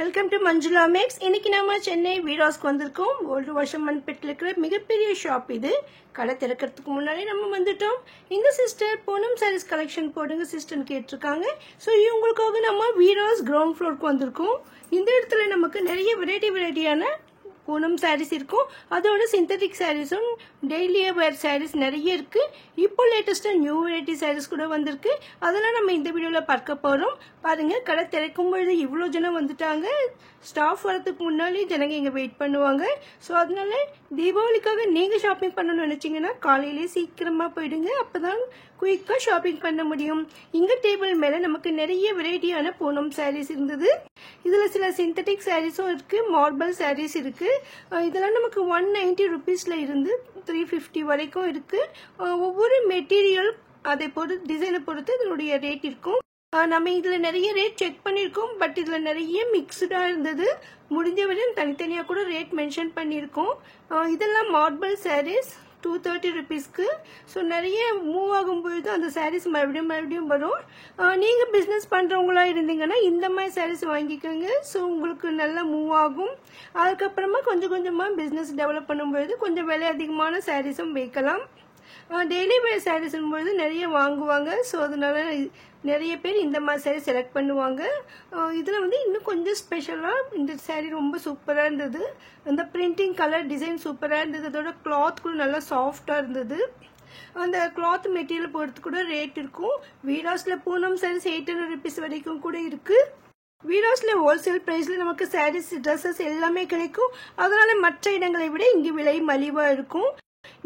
Welcome to Manjula maths. இன்னைக்கு நம்ம சென்னை வீராஸ்க்கு வந்திருக்கோம். ஓல்டு வாஷர்மன்பேட்டில் இருக்கிற மிகப்பெரிய ஷாப் இது. கடை திறக்கிறதுக்கு முன்னாடி நம்ம வந்துட்டோம். இந்த சிஸ்டர் பூனம் சாரீஸ் கலெக்ஷன் போடுங்க சிஸ்டர்னு கேட்டிருக்காங்க. ஸோ இவங்களுக்காக நம்ம வீராஸ் கிரவுண்ட் ஃப்ளோருக்கு வந்திருக்கோம். இந்த இடத்துல நமக்கு நிறைய வெரைட்டியான பூனம் சாரீஸ் இருக்கும். அதோட சிந்தட்டிக் சாரீஸும் டெய்லி வேர் சாரீஸ் நிறைய இருக்கு. இப்போ லேட்டஸ்டா நியூ வெரைட்டி சாரீஸ் கூட வந்திருக்கு. அதெல்லாம் நம்ம இந்த வீடியோல பார்க்க போறோம். பாருங்க, கடை திறக்கும் பொழுது இவ்வளோ ஜனம் வந்துட்டாங்க. ஸ்டாஃப் வரதுக்கு முன்னாடி ஜனங்க இங்க வெயிட் பண்ணுவாங்க. ஸோ அதனால தீபாவளிக்காக நீங்க ஷாப்பிங் பண்ணணும்னு நினைச்சீங்கன்னா காலையிலேயே சீக்கிரமா போயிடுங்க. அப்பதான் குயிக்கா ஷாப்பிங் பண்ண முடியும். இங்க டேபிள் மேல நமக்கு நிறைய வெரைட்டியான பூனம் சாரீஸ் இருந்தது. இதுல சில சிந்தட்டிக் சாரீஸும் இருக்கு, மார்பிள் சாரீஸ் இருக்கு. இதெல்லாம் நமக்கு 190 ருபீஸ்ல இருந்து 350 வரைக்கும் இருக்கு. ஒவ்வொரு மெட்டீரியல் அதை பொறுத்து, டிசைனை பொறுத்து இதனுடைய ரேட் இருக்கும். நம்ம இதுல நிறைய ரேட் செக் பண்ணிருக்கோம். பட் இதுல நிறைய மிக்ஸ்டா இருந்தது. முடிஞ்ச வரையும் தனித்தனியா கூட ரேட் மென்ஷன் பண்ணிருக்கோம். இதெல்லாம் மார்பிள் சாரீஸ் 230 ருபீஸ்க்கு. ஸோ நிறைய மூவ் ஆகும்பொழுது அந்த சாரீஸ் மறுபடியும் வரும். நீங்க பிசினஸ் பண்றவங்களா இருந்தீங்கன்னா இந்த மாதிரி சாரீஸ் வாங்கிக்கோங்க. ஸோ உங்களுக்கு நல்லா மூவ் ஆகும். அதுக்கப்புறமா கொஞ்சம் கொஞ்சமா பிசினஸ் டெவலப் பண்ணும்பொழுது கொஞ்சம் விலை அதிகமான சாரீஸும் வைக்கலாம். டெய்லி வேர் சாரீஸ் பொழுது நிறைய வாங்குவாங்க. ஸோ அதனால நிறைய பேர் இந்த மாதிரி சாரீ செலக்ட் பண்ணுவாங்க. இதில் இன்னும் கொஞ்சம் ஸ்பெஷலாக இந்த சாரீ ரொம்ப சூப்பராக இருந்தது. அந்த பிரிண்டிங் கலர் டிசைன் சூப்பராக இருந்தது. அதோட கிளாத் கூட நல்லா சாஃப்டாக இருந்தது. அந்த கிளாத் மெட்டீரியல் பொறுத்து கூட ரேட் இருக்கும். வீராஸ்ல பூனம் சாரீஸ் 800 ருபீஸ் வரைக்கும் கூட இருக்கு. வீராஸ்ல ஹோல்சேல் பிரைஸ்ல நமக்கு சாரீஸ், ட்ரெஸ்ஸஸ் எல்லாமே கிடைக்கும். அதனால மற்ற இடங்களை விட இங்க விலை மலிவா இருக்கும்.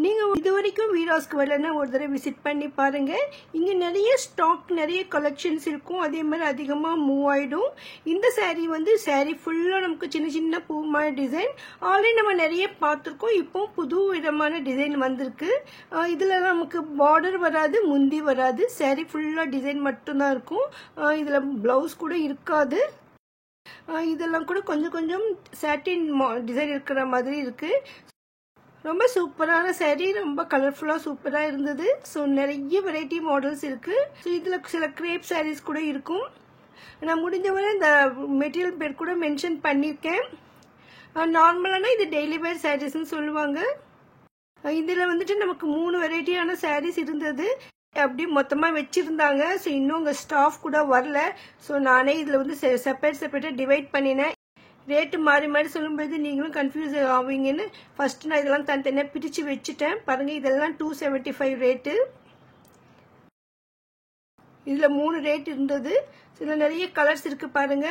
நீங்க இது வரைக்கும் வீராஸ்க்கு வரலன்னா ஒரு தடவை விசிட் பண்ணி பாருங்க. இங்க நிறைய ஸ்டாக், நிறைய கலெக்ஷன்ஸ் இருக்கும். அதே மாதிரி அதிகமா மூவ் ஆயிடும். இந்த சாரீ சாரீ ஃபுல்லா நமக்கு சின்ன சின்ன பூ மாதிரி டிசைன் ஆல்ரெடி நம்ம நிறைய பார்த்திருக்கோம். இப்போ புது விதமான டிசைன் வந்திருக்கு. இதுல நமக்கு பார்டர் வராது, முந்தி வராது. சாரீ ஃபுல்லா டிசைன் மட்டும்தான் இருக்கும். இதுல பிளவுஸ் கூட இருக்காது. இதெல்லாம் கூட கொஞ்சம் கொஞ்சம் சாட்டின் டிசைன் இருக்கிற மாதிரி இருக்கு. ரொம்ப சூப்பரான சாரீ, ரொம்ப கலர்ஃபுல்லா சூப்பரா இருந்தது. ஸோ நிறைய வெரைட்டி மாடல்ஸ் இருக்கு. ஸோ இதுல சில கிரேப் சாரீஸ் கூட இருக்கும். நான் முடிஞ்சவரை இந்த மெட்டீரியல் பேர் கூட மென்ஷன் பண்ணியிருக்கேன். நார்மலான இது டெய்லி வேர் சாரீஸ்ன்னு சொல்லுவாங்க. இதுல நமக்கு 3 வெரைட்டியான சாரீஸ் இருந்தது. அப்படி மொத்தமா வச்சிருந்தாங்க. ஸோ இன்னும் உங்க ஸ்டாஃப் கூட வரல. ஸோ நானே இதுல செப்பரேட்டா டிவைட் பண்ணினேன். ரேட்டு மாறி மாறி சொல்லும்போது நீங்களும் கன்ஃபியூஸ் ஆவீங்கன்னு ஃபர்ஸ்ட் நான் இதெல்லாம் தனித்தனியாக பிரிச்சு வச்சுட்டேன். பாருங்க, இதெல்லாம் 275 ரேட்டு. இதுல 3 ரேட் இருந்தது. இதுல நிறைய கலர்ஸ் இருக்கு பாருங்க.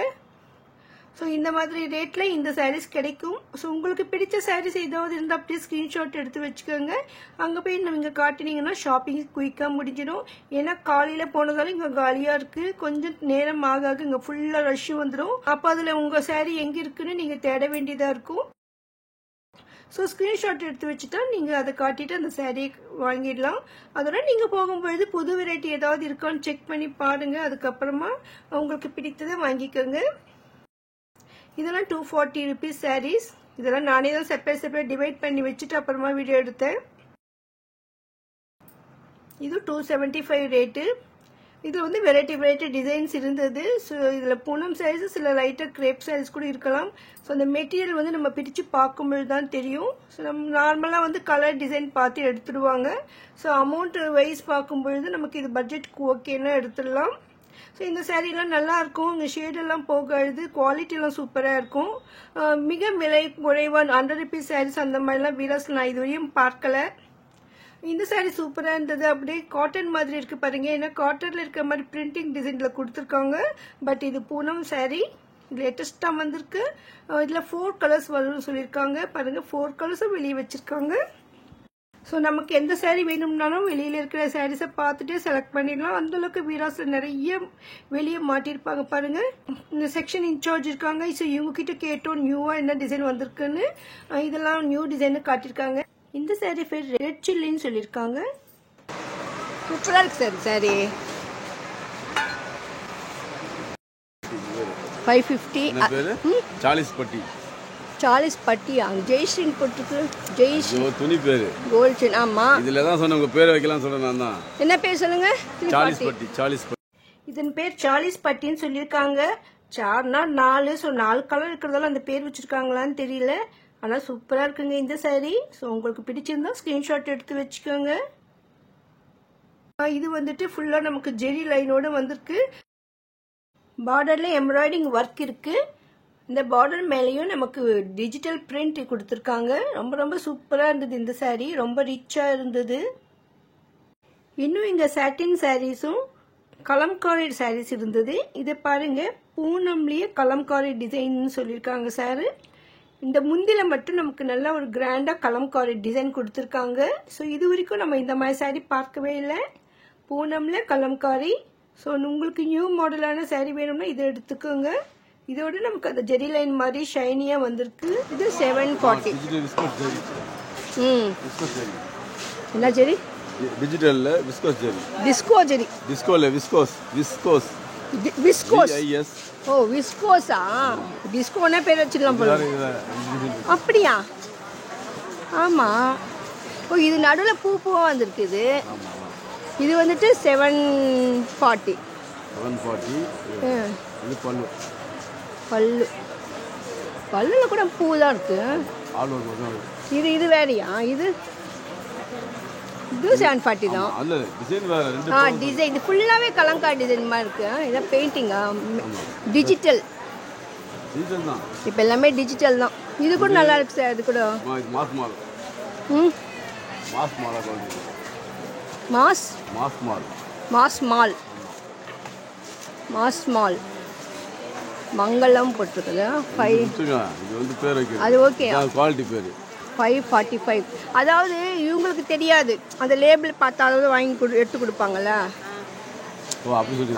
ஸோ இந்த மாதிரி ரேட்ல இந்த சாரீஸ் கிடைக்கும். ஸோ உங்களுக்கு பிடிச்ச சாரீஸ் ஏதாவது இருந்தால் அப்படியே ஸ்கிரீன்ஷாட் எடுத்து வச்சுக்கோங்க. அங்கே போய் நீங்க காட்டினீங்கன்னா ஷாப்பிங் குயிக்காக முடிஞ்சிடும். ஏன்னா காலையில போனதால இங்கே காலியா இருக்கு. கொஞ்சம் நேரம் ஆக இங்கே ஃபுல்லா ரஷ் வந்துடும். அப்போ அதுல உங்க சாரீ எங்க இருக்குன்னு நீங்க தேட வேண்டியதா இருக்கும். ஸோ ஸ்கிரீன்ஷாட் எடுத்து வச்சுட்டா நீங்க அதை காட்டிட்டு அந்த சாரீ வாங்கிடலாம். அதோட நீங்க போகும்பொழுது புது வெரைட்டி ஏதாவது இருக்கான்னு செக் பண்ணி பாருங்க. அதுக்கப்புறமா உங்களுக்கு பிடித்ததை வாங்கிக்கோங்க. இதெல்லாம் 240 ருபீஸ் சாரீஸ். இதெல்லாம் நானே தான் செப்பரேட் டிவைட் பண்ணி வச்சுட்டு அப்புறமா வீடியோ எடுத்தேன். இது 275 ரேட்டு. இது வெரைட்டி டிசைன்ஸ் இருந்தது. ஸோ இதுல பூனம் சாரீஸ், சில லைட்டர் கிரேப் சாரீஸ் கூட இருக்கலாம். ஸோ அந்த மெட்டீரியல் நம்ம பிரிச்சு பார்க்கும்போது தான் தெரியும். ஸோ நம்ம நார்மலா கலர் டிசைன் பார்த்து எடுத்துடுவாங்க. ஸோ அமௌண்ட் வைஸ் பார்க்கும்பொழுது நமக்கு இது பட்ஜெட்க்கு ஓகேன்னா எடுத்துடலாம். ஸோ இந்த சாரீலாம் நல்லா இருக்கும். இங்கே ஷேடெல்லாம் போகாது. குவாலிட்டிலாம் சூப்பராக இருக்கும். மிக விலை குறைவான 100 ருபீஸ் சாரீஸ் அந்த மாதிரிலாம் வீராஸ்ல நான் இதுவரையும் பார்க்கல. இந்த சாரீ சூப்பராக இருந்தது. அப்படியே காட்டன் மாதிரி இருக்கு பாருங்க. ஏன்னா காட்டன்ல இருக்க மாதிரி பிரிண்டிங் டிசைன்ல கொடுத்துருக்காங்க. பட் இது பூனம் சாரீ லேட்டஸ்டா வந்திருக்கு. இதுல 4 கலர்ஸ் வரும்னு சொல்லியிருக்காங்க. பாருங்க, 4 கலர்ஸும் வெளியே வச்சிருக்காங்க. ஸோ நமக்கு எந்த சாரீ வேணும்னாலும் வெளியில இருக்கிற சாரீஸை பார்த்துட்டு செலக்ட் பண்ணிடலாம். அந்த அளவுக்கு வீராஸ்ல நிறைய வெளியே மாட்டிருப்பாங்க பாருங்க. இந்த செக்ஷன் இன்சார்ஜ் இருக்காங்க. ஸோ இவங்க கிட்ட கேட்டோம் நியூவா என்ன டிசைன் வந்திருக்குன்னு. இதெல்லாம் நியூ டிசைன் காட்டிருக்காங்க. இந்த சாரீ பேர் ரெட் சில்லின்னு சொல்லியிருக்காங்க. சூப்பரா இருக்கு சார் சாரீ. 550. 40 பட்டியா? ஜெய்ஸ்ரீன் போட்டுருக்கு. ஜெய்ஸ்ரீ துணி பேரு கோல்டன். ஆமா, இதுல தான் சொன்ன உங்க பேர் வைக்கலாம் சொன்ன நான் தான். என்ன பேர் சொல்லுங்க? 40 பட்டி. இதன் பேர் 40 பட்டின்னு சொல்லியிருக்காங்க. சார்னா 4, ஸோ 4 கலர் இருக்கிறதால அந்த பேர் வச்சிருக்காங்களான்னு தெரியல. ஆனால் சூப்பராக இருக்குங்க இந்த saree. ஸோ உங்களுக்கு பிடிச்சிருந்தா ஸ்க்ரீன்ஷாட் எடுத்து வச்சுக்கோங்க. இது வந்துட்டு ஃபுல்லாக நமக்கு ஜெரி லைனோட வந்திருக்கு. பார்டர்ல எம்ப்ராய்டிங் ஒர்க் இருக்கு. இந்த பார்டர் மேலேயும் நமக்கு டிஜிட்டல் பிரிண்ட் கொடுத்துருக்காங்க. ரொம்ப ரொம்ப சூப்பராக இருந்தது இந்த saree. ரொம்ப ரிச்சாக இருந்தது. இன்னும் இங்கே சாட்டின் சாரீஸும் கலம்காரி சாரீஸ் இருந்தது. இதை பாருங்க, பூனம்லேயே கலம்காரி டிசைன் சொல்லியிருக்காங்க சார். இந்த முந்தில மட்டும் நமக்கு நல்லா ஒரு கிராண்டாக கலம்காரி டிசைன் கொடுத்துருக்காங்க. ஸோ இது வரைக்கும் நம்ம இந்த மாதிரி saree பார்க்கவே இல்லை. பூனம்ல கலம்காரி. ஸோ உங்களுக்கு நியூ மாடலான saree வேணும்னா இதை எடுத்துக்கோங்க. இதோட நமக்கு அந்த ஜெரி லைன் மாதிரி ஷைனியாக வந்திருக்கு. இது 740. என்ன ஜெரி? டிஜிட்டல்ல விஸ்கோஸ் ஜெரி. டிஸ்கோ ஜெரி. டிஸ்கோல விஸ்கோஸ். விஸ்கோஸ். விஸ்கோஸ். VIS. ஓ விஸ்கோஸா? டிஸ்கோனே பேர் வச்சுக்கலாம் போல. அப்படியா? ஆமாம். ஓ இது நடுவில் பூ பூவாக வந்திருக்குது. இது வந்துட்டு 740. 740. இது பல்லு. பல்லு. பல்லுல கூட பூ தான் இருக்கு. இது வேறையா? இது 740 தான். அல்ல டிசைன் வேற. ரெண்டு டிசைன் இது ஃபுல்லாவே கலங்காரி டிசைன் மாதிரி இருக்கு. இத பெயிண்டிங்கா? டிஜிட்டல். டிஜிட்டல் தான். இப்போ எல்லாமே டிஜிட்டல் தான். இது கூட நல்லா இருக்கு சார். இது கூட மாஸ் மால். மாஸ் மால் சொல்லுங்க. மாஸ் மால். மாஸ் மால். மாஸ் மால். மங்களம் போட்டுருக்குது. 5 இது வந்து பேர் வைக்கிறது. அது ஓகே. குவாலிட்டி பேர். 545. அதாவது இவங்களுக்கு தெரியாது, அந்த லேபிள் பார்த்தாவது வாங்கி எடுத்து கொடுப்பாங்கல்ல.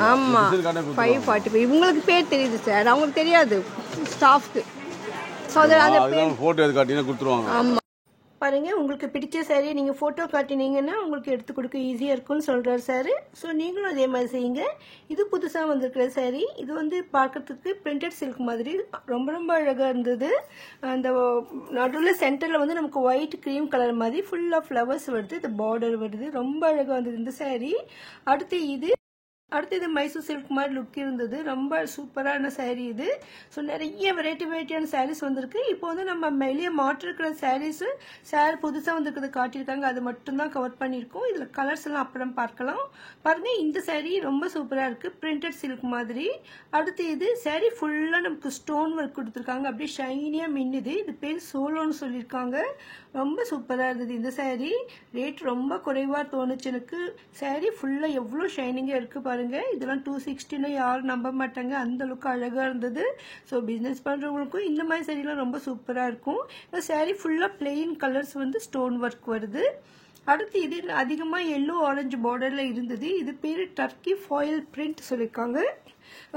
ஆமாம் 545. இவங்களுக்கு பேர் தெரியுது சார், அவங்களுக்கு தெரியாது ஸ்டாஃப்க்கு. ஸோ அதில் ஃபோட்டோ எது காட்டினா கொடுத்துருவாங்க. ஆமாம் பாருங்க, உங்களுக்கு பிடிச்ச சாரியை நீங்கள் ஃபோட்டோ காட்டினீங்கன்னா உங்களுக்கு எடுத்து கொடுக்க ஈஸியாக இருக்கும்னு சொல்கிறார் சார். ஸோ நீங்களும் அதே மாதிரி செய்யுங்க. இது புதுசாக வந்திருக்கிற சாரி. இது வந்து பார்க்கறதுக்கு பிரிண்டட் சில்க் மாதிரி ரொம்ப ரொம்ப அழகாக இருந்தது. அந்த நடுவில் சென்டரில் வந்து நமக்கு ஒயிட் க்ரீம் கலர் மாதிரி ஃபுல்லாக ஃப்ளவர்ஸ் வருது. இந்த பார்டர் வருது. ரொம்ப அழகாக வந்தது இந்த சாரி. அடுத்து இது மைசூர் சில்க் மாதிரி லுக் இருந்தது. ரொம்ப சூப்பரான சாரீ இது. ஸோ நிறைய வெரைட்டியான சாரீஸ் வந்திருக்கு. இப்போ வந்து நம்ம வெளியே மாற்றிருக்கிற சாரீஸு சார் புதுசாக வந்திருக்கிறத காட்டியிருக்காங்க. அது மட்டும்தான் கவர் பண்ணியிருக்கோம். இதில் கலர்ஸ் எல்லாம் அப்புறம் பார்க்கலாம். பாருங்க, இந்த சாரீ ரொம்ப சூப்பராக இருக்கு. பிரிண்டட் சில்க் மாதிரி. அடுத்து இது சாரீ ஃபுல்லாக நமக்கு ஸ்டோன் ஒர்க் கொடுத்துருக்காங்க. அப்படியே ஷைனியாக மின்னுது. இது பேர் சோலோன்னு சொல்லியிருக்காங்க. ரொம்ப சூப்பராக இருந்தது இந்த சாரீ. ரேட் ரொம்ப குறைவாக தோணுச்சு எனக்கு. சாரீ ஃபுல்லாக எவ்வளோ ஷைனிங்காக இருக்குது பாருங்க. இதெல்லாம் 260 யாரும் நம்ப மாட்டாங்க. அந்த அளவுக்கு அழகாக இருந்தது. ஸோ பிஸ்னஸ் பண்ணுறவங்களுக்கும் இந்த மாதிரி சாரீலாம் ரொம்ப சூப்பராக இருக்கும். இந்த சாரீ ஃபுல்லாக பிளெயின் கலர்ஸ் வந்து ஸ்டோன் ஒர்க் வருது. அடுத்து இது அதிகமாக எல்லோ ஆரஞ்சு பார்டரில் இருந்தது. இது பேர் டர்க்கி ஃபாயில் பிரிண்ட் சொல்லியிருக்காங்க.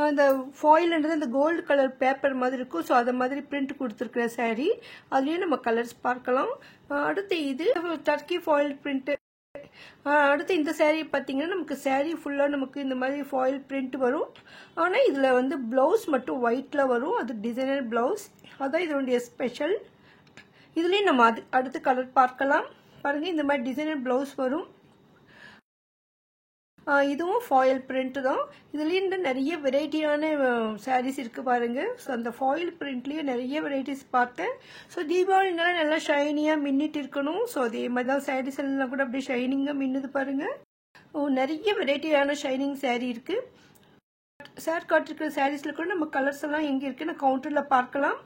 அந்த ஃபாயில்ன்றது அந்த கோல்டு கலர் பேப்பர் மாதிரி இருக்கும். ஸோ அதை மாதிரி பிரிண்ட் கொடுத்துருக்குற சாரீ. அதுலேயும் நம்ம கலர்ஸ் பார்க்கலாம். அடுத்து இது டர்க்கி ஃபாயில் பிரிண்ட். அடுத்து இந்த சாரீ பார்த்தீங்கன்னா நமக்கு சாரீ ஃபுல்லாக நமக்கு இந்த மாதிரி ஃபாயில் பிரிண்ட் வரும். ஆனால் இதில் வந்து ப்ளவுஸ் மட்டும் ஒயிட்டில் வரும். அது டிசைனர் ப்ளவுஸ். அதான் இதனுடைய ஸ்பெஷல். இதுலேயும் நம்ம அடுத்து கலர் பார்க்கலாம். பாருங்கள், இந்த மாதிரி டிசைனர் ப்ளவுஸ் வரும். இதுவும் ஃபாயில் பிரிண்ட் தான். இதுலேயும் நிறைய வெரைட்டியான சாரீஸ் இருக்குது பாருங்க. ஸோ அந்த ஃபாயில் பிரிண்ட்லேயே நிறைய வெரைட்டிஸ் பார்த்தேன். ஸோ தீபாவளினால நல்லா ஷைனியாக மின்னிட்டு இருக்கணும். ஸோ அதே மாதிரி தான் சாரீஸ் எல்லாம் கூட அப்படியே ஷைனிங்காக மின்னுது பாருங்க. நிறைய வெரைட்டியான ஷைனிங் சாரீ இருக்குது. சார் காட்டிருக்கிற சாரீஸில் கூட நம்ம கலர்ஸ் எல்லாம் எங்கே இருக்குன்னு கவுண்டரில் பார்க்கலாம்.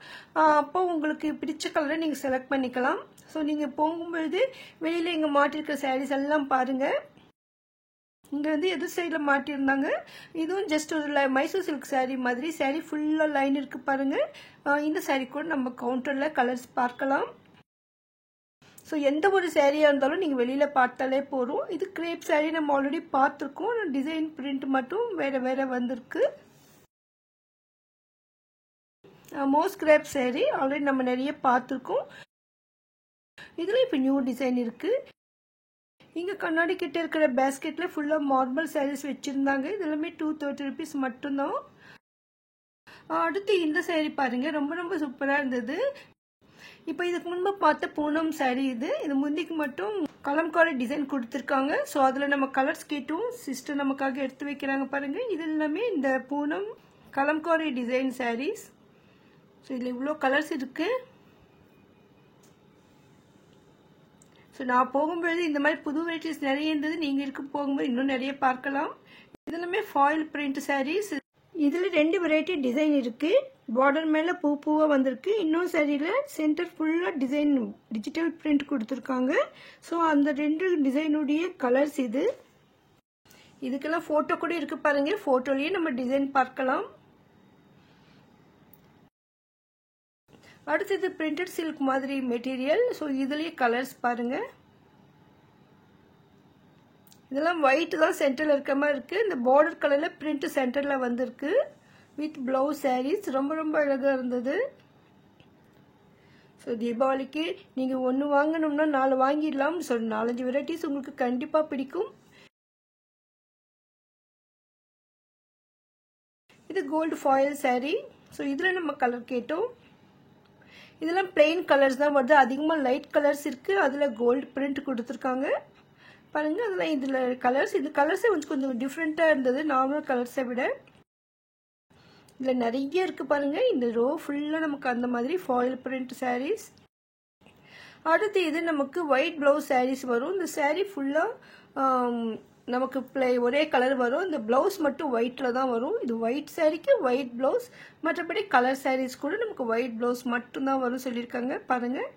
அப்போ உங்களுக்கு பிடிச்ச கலரை நீங்கள் செலக்ட் பண்ணிக்கலாம். ஸோ நீங்கள் போகும்பொழுது வெளியில் இங்கே மாட்டிருக்கிற சாரீஸ் எல்லாம் பாருங்கள். இங்கே வந்து எதிர் சைடில் மாட்டியிருந்தாங்க. இதுவும் ஜஸ்ட் ஒரு மைசூர் சில்க் சாரீ மாதிரி. சாரீ ஃபுல்லாக லைன் இருக்குது பாருங்கள். இந்த சாரீ கூட நம்ம கவுண்டரில் கலர்ஸ் பார்க்கலாம். ஸோ எந்த ஒரு சாரியாக இருந்தாலும் நீங்கள் வெளியில் பார்த்தாலே போதும். இது கிரேப் சாரீ நம்ம ஆல்ரெடி பார்த்துருக்கோம். டிசைன் பிரிண்ட் மட்டும் வேறு வந்திருக்கு. மோஸ்ட் கிரேப் சாரீ ஆல்ரெடி நம்ம நிறைய பார்த்துருக்கோம். இதில் இப்போ நியூ டிசைன் இருக்குது. இங்கே கண்ணாடி கிட்ட இருக்கிற பேஸ்கெட்டில் ஃபுல்லாக மார்பிள் சாரீஸ் வச்சுருந்தாங்க. இது எல்லாமே 230 rupees மட்டும்தான். அடுத்து இந்த சாரீ பாருங்கள், ரொம்ப ரொம்ப சூப்பராக இருந்தது. இப்போ இதுக்கு முன்பு பார்த்த பூனம் சாரீ இது முந்திக்கு மட்டும் கலம்காரி டிசைன் கொடுத்துருக்காங்க. ஸோ அதில் நம்ம கலர்ஸ் கேட்டும் சிஸ்டர் நமக்காக எடுத்து வைக்கிறாங்க பாருங்கள். இது எல்லாமே இந்த பூனம் கலம்காரி டிசைன் சாரீஸ். ஸோ இதில் இவ்வளோ கலர்ஸ் இருக்குது. ஸோ நான் போகும்போது இந்த மாதிரி புது வெரைட்டிஸ் நிறைய இருந்தது. நீங்கள் இருக்க போகும்போது இன்னும் நிறைய பார்க்கலாம். இதெல்லாமே ஃபாயில் பிரிண்ட் சாரீஸ். இதில் 2 வெரைட்டி டிசைன் இருக்குது. பார்டர் மேலே பூ பூவாக வந்திருக்கு. இன்னொரு சாரியில் சென்டர் ஃபுல்லாக டிசைன் டிஜிட்டல் பிரிண்ட் கொடுத்துருக்காங்க. ஸோ அந்த 2 டிசைனுடைய கலர்ஸ் இது. இதுக்கெல்லாம் ஃபோட்டோ கூட இருக்கு பாருங்க. ஃபோட்டோலேயே நம்ம டிசைன் பார்க்கலாம். அடுத்தது பிரிண்டட் சில்க் மாதிரி மெட்டீரியல். ஸோ இதுலேயே கலர்ஸ் பாருங்க. இதெல்லாம் ஒயிட் தான் சென்டரில் இருக்க மாதிரி இருக்கு. இந்த பார்டர் கலரில் பிரிண்ட் சென்டரில் வந்திருக்கு வித் பிளவுஸ் சாரீஸ். ரொம்ப ரொம்ப அழகாக இருந்தது. ஸோ தீபாவளிக்கு நீங்கள் ஒன்று வாங்கணும்னா 4 வாங்கிடலாம். ஸோ 4-5 வெரைட்டிஸ் உங்களுக்கு கண்டிப்பாக பிடிக்கும். இது கோல்டு ஃபாயில் சாரீ. ஸோ இதில் நம்ம கலர் கேட்டோம். இதெல்லாம் பிளெயின் கலர்ஸ் தான் வருது. அதிகமாக லைட் கலர்ஸ் இருக்குது. அதில் கோல்டு பிரிண்ட் கொடுத்துருக்காங்க பாருங்க. அதெல்லாம் இதில் கலர்ஸ். இந்த கலர்ஸே கொஞ்சம் டிஃப்ரெண்ட்டாக இருந்தது நார்மல் கலர்ஸை விட. இதில் நிறைய இருக்குது பாருங்க. இந்த ரோ ஃபுல்லாக நமக்கு அந்த மாதிரி ஃபாயில் பிரிண்ட் சாரீஸ். அடுத்து இது நமக்கு ஒயிட் ப்ளவுஸ் சாரீஸ் வரும். இந்த சாரீ ஃபுல்லாக நமக்கு ஒரே கலர் வரும். இந்த பிளவுஸ் மட்டும் ஒயிட்டில் தான் வரும். இது ஒயிட் சாரீக்கு ஒயிட் ப்ளவுஸ். மற்றபடி கலர் சாரீஸ் கூட நமக்கு ஒயிட் ப்ளவுஸ் மட்டும்தான் வரும் சொல்லியிருக்காங்க பாருங்கள்.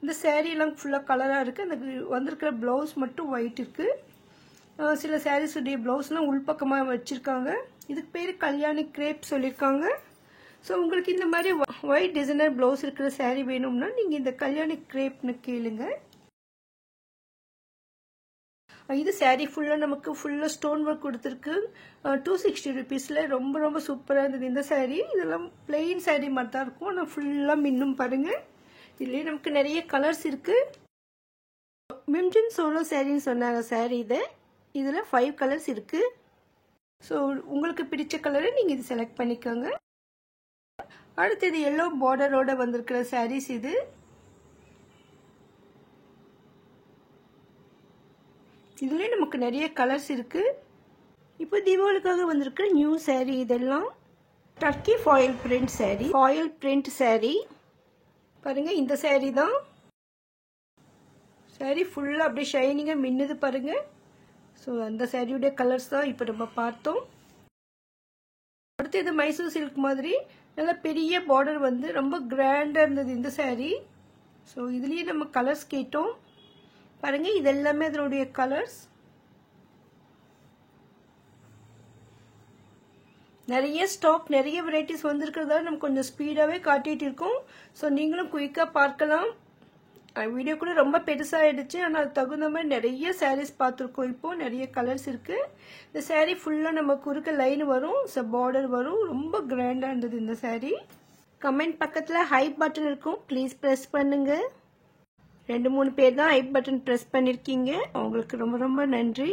இந்த சாரீலாம் ஃபுல்லாக கலராக இருக்குது. அந்த வந்திருக்கிற ப்ளவுஸ் மட்டும் ஒயிட் இருக்குது. சில சாரீஸுடைய ப்ளவுஸ்லாம் உள்பக்கமாக வச்சுருக்காங்க. இதுக்கு பேர் கல்யாணி கிரேப் சொல்லியிருக்காங்க. ஸோ உங்களுக்கு இந்த மாதிரி ஒயிட் டிசைனர் ப்ளவுஸ் இருக்கிற சாரீ வேணும்னா நீங்கள் இந்த கல்யாணி கிரேப்னு கேளுங்க. இது சாரீ ஃபுல்லாக நமக்கு ஃபுல்லாக ஸ்டோன் ஒர்க் கொடுத்துருக்கு. 260 ருபீஸில் ரொம்ப ரொம்ப சூப்பராக இருந்தது இந்த சாரீ. இதெல்லாம் பிளெயின் சாரீ மாதிரி தான் இருக்கும். ஆனால் ஃபுல்லாக மின்னும் பாருங்கள். இதுலேயே நமக்கு நிறைய கலர்ஸ் இருக்குது. மிம்ஜின் சோலோ சாரின்னு சொன்னாங்க சாரீ இது. இதில் 5 கலர்ஸ் இருக்குது. ஸோ உங்களுக்கு பிடிச்ச கலரை நீங்கள் இது செலக்ட் பண்ணிக்கோங்க. அடுத்தது எல்லோ பார்டரோட வந்திருக்கிற சாரீஸ் இது. இதுலேயே நமக்கு நிறைய கலர்ஸ் இருக்குது. இப்போ தீபாவளிக்காக வந்திருக்கிற நியூ சாரீ இதெல்லாம். Turkey foil print sari. Foil print sari பாருங்க. இந்த சாரீ தான். சாரீ ஃபுல்லாக அப்படியே ஷைனிங்காக மின்னுது பாருங்க. ஸோ அந்த சாரியுடைய கலர்ஸ் தான் இப்போ நம்ம பார்த்தோம். அடுத்து இது மைசூர் சில்க் மாதிரி நல்ல பெரிய பார்டர் வந்து ரொம்ப கிராண்டாக இருந்தது இந்த சாரீ. ஸோ இதுலேயே நம்ம கலர்ஸ் கேட்டோம் பாருங்க. இது எல்லாமே அதனுடைய கலர்ஸ். நிறைய ஸ்டாக் நிறைய வெரைட்டிஸ் வந்திருக்கிறதால நம்ம கொஞ்சம் ஸ்பீடாகவே காட்டிகிட்டு இருக்கோம். ஸோ நீங்களும் குயிக்காக பார்க்கலாம். வீடியோ கூட ரொம்ப பெருசாகிடுச்சு. ஆனால் அது தகுந்த மாதிரி நிறைய சாரீஸ் பார்த்துருக்கோம். இப்போது நிறைய கலர்ஸ் இருக்குது. இந்த சாரீ ஃபுல்லாக நம்ம குறுக்க லைன் வரும். ஸோ பார்டர் வரும். ரொம்ப கிராண்டாக இருந்தது இந்த சாரீ. கமெண்ட் பக்கத்தில் ஹை பட்டன் இருக்கும். ப்ளீஸ் ப்ரெஸ் பண்ணுங்க. 2-3 பேர் தான் ஹை பட்டன் ப்ரெஸ் பண்ணியிருக்கீங்க. அவங்களுக்கு ரொம்ப ரொம்ப நன்றி.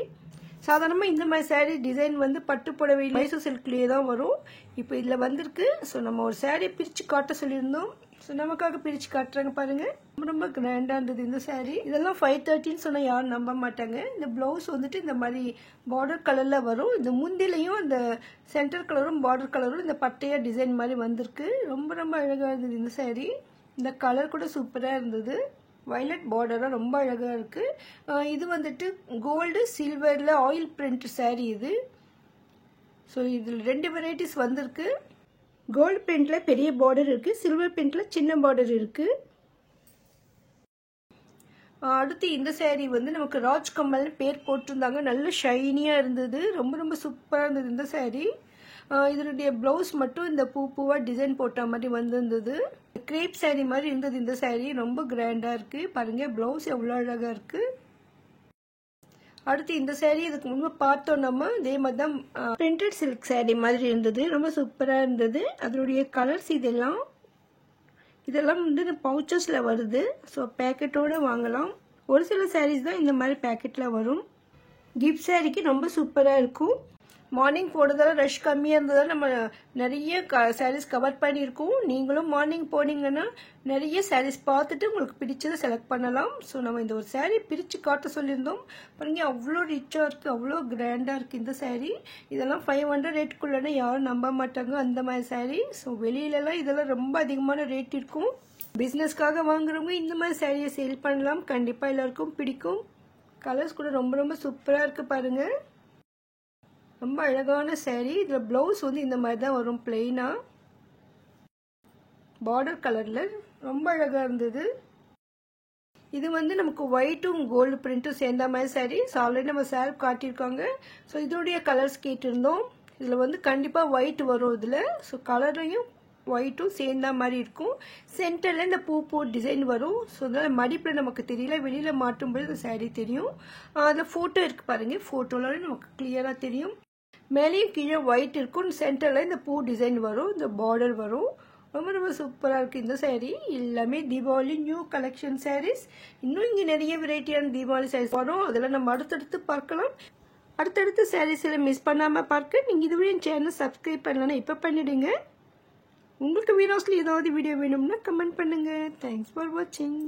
சாதாரணமாக இந்த மாதிரி சாரீ டிசைன் வந்து பட்டு புடவை மைசூர் சில்க்லேயே தான் வரும். இப்போ இதில் வந்திருக்கு. ஸோ நம்ம ஒரு சாரீ பிரித்து காட்ட சொல்லியிருந்தோம். ஸோ நமக்காக பிரித்து காட்டுறாங்க பாருங்கள். ரொம்ப ரொம்ப கிராண்டாக இருந்தது இந்த சாரீ. இதெல்லாம் 530 சொன்னால் யாரும் நம்ப மாட்டாங்க. இந்த ப்ளவுஸ் வந்துட்டு இந்த மாதிரி பார்டர் கலரில் வரும். இந்த முந்திலையும் இந்த சென்டர் கலரும் பார்டர் கலரும் இந்த பட்டையாக டிசைன் மாதிரி வந்திருக்கு. ரொம்ப ரொம்ப அழகாக இருந்தது இந்த சாரீ. இந்த கலர் கூட சூப்பராக இருந்தது. வயலட் பார்டராக ரொம்ப அழகாக இருக்குது. இது வந்துட்டு கோல்டு சில்வரில் ஆயில் பிரிண்ட் சாரீ இது. ஸோ இதில் 2 வெரைட்டிஸ் வந்திருக்கு. கோல்டு பிரிண்டில் பெரிய பார்டர் இருக்குது. சில்வர் பிரிண்டில் சின்ன பார்டர் இருக்குது. அடுத்து இந்த சாரீ வந்து நமக்கு ராஜ் கமல் பேர் போட்டிருந்தாங்க. நல்ல ஷைனியாக இருந்தது. ரொம்ப ரொம்ப சூப்பராக இருந்தது இந்த சாரீ. இதனுடைய ப்ளவுஸ் மட்டும் இந்த பூவாக டிசைன் போட்ட மாதிரி வந்திருந்தது. கிரேப் சாரீ மாதிரி இருந்தது இந்த சாரீ. ரொம்ப கிராண்டாக இருக்குது பாருங்கள். ப்ளவுஸ் எவ்வளோ அழகாக இருக்குது. அடுத்து இந்த சாரீ இதுக்கு முன்பு பார்த்தோம் நம்ம. இதே மாதிரி தான் பிரிண்டட் சில்க் சாரீ மாதிரி இருந்தது. ரொம்ப சூப்பராக இருந்தது. அதனுடைய கலர்ஸ் இதெல்லாம் வந்து பவுச்சஸில் வருது. ஸோ பேக்கெட்டோடு வாங்கலாம். ஒரு சில சாரீஸ் தான் இந்த மாதிரி பேக்கெட்டில் வரும். கிஃப்ட் சாரீக்கு ரொம்ப சூப்பராக இருக்கும். மார்னிங் போடுறதால ரஷ் கம்மியாக இருந்ததால் நம்ம நிறைய சாரீஸ் கவர் பண்ணியிருக்கோம். நீங்களும் மார்னிங் போனீங்கன்னா நிறைய சாரீஸ் பார்த்துட்டு உங்களுக்கு பிடிச்சதை செலக்ட் பண்ணலாம். ஸோ நம்ம இந்த ஒரு சாரீ பிரித்து காட்ட சொல்லியிருந்தோம். பாருங்க, அவ்வளோ ரிச்சாக இருக்குது, அவ்வளோ கிராண்டாக இருக்குது இந்த சாரீ. இதெல்லாம் 500 ரேட்டுக்குள்ளே யாரும் நம்ப மாட்டாங்க அந்த மாதிரி சாரீ. ஸோ வெளியிலலாம் இதெல்லாம் ரொம்ப அதிகமான ரேட் இருக்கும். பிஸ்னஸ்க்காக வாங்குறவங்க இந்த மாதிரி சாரியை சேல் பண்ணலாம். கண்டிப்பாக எல்லாருக்கும் பிடிக்கும். கலர்ஸ் கூட ரொம்ப ரொம்ப சூப்பராக இருக்குது பாருங்கள். ரொம்ப அழகான சாரீ. இதில் ப்ளவுஸ் வந்து இந்த மாதிரி தான் வரும், பிளெயினாக பார்டர் கலரில் ரொம்ப அழகாக இருந்தது. இது வந்து நமக்கு ஒயிட்டும் கோல்டு பிரிண்ட்டும் சேர்ந்த மாதிரி சாரீ. ஆல்ரெடி நம்ம சாரி காட்டியிருக்காங்க. ஸோ இதோடைய கலர்ஸ் கேட்டிருந்தோம். இதில் வந்து கண்டிப்பாக ஒயிட் வரும் இதில். ஸோ கலரையும் ஒயிட்டும் சேர்ந்த மாதிரி இருக்கும். சென்டரில் இந்த பூ டிசைன் வரும். ஸோ அதனால் மடிப்பில் நமக்கு தெரியல, வெளியில் மாட்டும்போது இந்த சாரீ தெரியும். அதில் ஃபோட்டோ இருக்குது பாருங்கள், ஃபோட்டோவில் நமக்கு கிளியராக தெரியும். மேலேயும் கீழே ஒயிட் இருக்கும், சென்டரில் இந்த பூ டிசைன் வரும், இந்த பார்டர் வரும். ரொம்ப ரொம்ப சூப்பராக இருக்குது இந்த சாரீ. எல்லாமே தீபாவளி நியூ கலெக்ஷன் சாரீஸ். இன்னும் இங்கே நிறைய வெரைட்டியான தீபாவளி சாரீஸ் வரும். அதெல்லாம் நம்ம அடுத்தடுத்து பார்க்கலாம். அடுத்தடுத்த சாரீஸில் மிஸ் பண்ணாமல் பார்க்க நீங்கள் இதுவே என் சேனல் சப்ஸ்கிரைப் பண்ணலன்னா இப்போ பண்ணிவிடுங்க. உங்களுக்கு வீடியோஸில் ஏதாவது வீடியோ வேணும்னா கமெண்ட் பண்ணுங்கள். தேங்க்ஸ் ஃபார் வாட்சிங்.